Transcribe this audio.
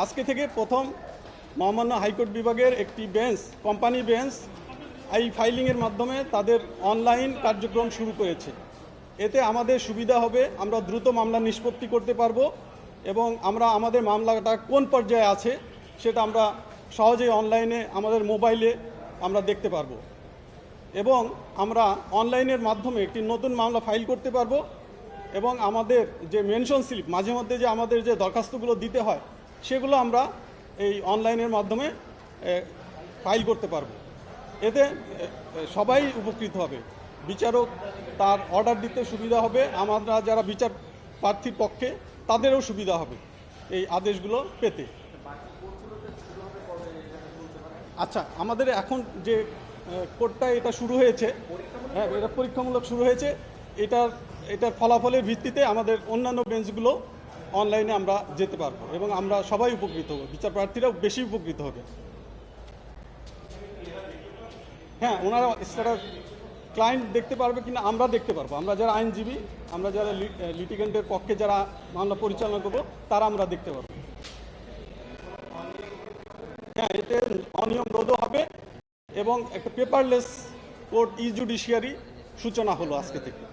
আজকে থেকে প্রথম মহামান্য হাইকোর্ট বিভাগের একটি বেঞ্চ, কোম্পানি বেঞ্চ, এই ফাইলিংয়ের মাধ্যমে তাদের অনলাইন কার্যক্রম শুরু করেছে। এতে আমাদের সুবিধা হবে, আমরা দ্রুত মামলা নিষ্পত্তি করতে পারবো এবং আমরা আমাদের মামলাটা কোন পর্যায়ে আছে সেটা আমরা সহজেই অনলাইনে আমাদের মোবাইলে আমরা দেখতে পারবো এবং আমরা অনলাইনের মাধ্যমে একটি নতুন মামলা ফাইল করতে পারবো এবং আমাদের যে মেনশন স্লিপ মাঝে মধ্যে যে আমাদের যে দরখাস্তগুলো দিতে হয় সেগুলো আমরা এই অনলাইনের মাধ্যমে ফাইল করতে পারবো। এতে সবাই উপকৃত হবে, বিচারক তার অর্ডার দিতে সুবিধা হবে, আমরা যারা বিচার প্রার্থীর পক্ষে তাদেরও সুবিধা হবে এই আদেশগুলো পেতে। আচ্ছা, আমাদের এখন যে কোর্টটা এটা শুরু হয়েছে, হ্যাঁ এটা পরীক্ষামূলক শুরু হয়েছে, এটার ফলাফলের ভিত্তিতে আমাদের অন্যান্য বেঞ্চগুলো অনলাইনে আমরা যেতে পারবো এবং আমরা সবাই উপকৃত হব, বিচার প্রার্থীরাও বেশি উপকৃত হবে। হ্যাঁ, ওনারা স্ট্যাটাস ক্লায়েন্ট দেখতে পারবে কিনা আমরা দেখতে পারবো, আমরা যারা আইনজীবী, আমরা যারা লিটিগেন্টের পক্ষে যারা মামলা পরিচালনা করবো তারা আমরা দেখতে পারবো। হ্যাঁ, এতে অনিয়ম রোধও হবে এবং একটা পেপারলেস কোর্ট ই জুডিশিয়ারি সূচনা হলো আজকে থেকে।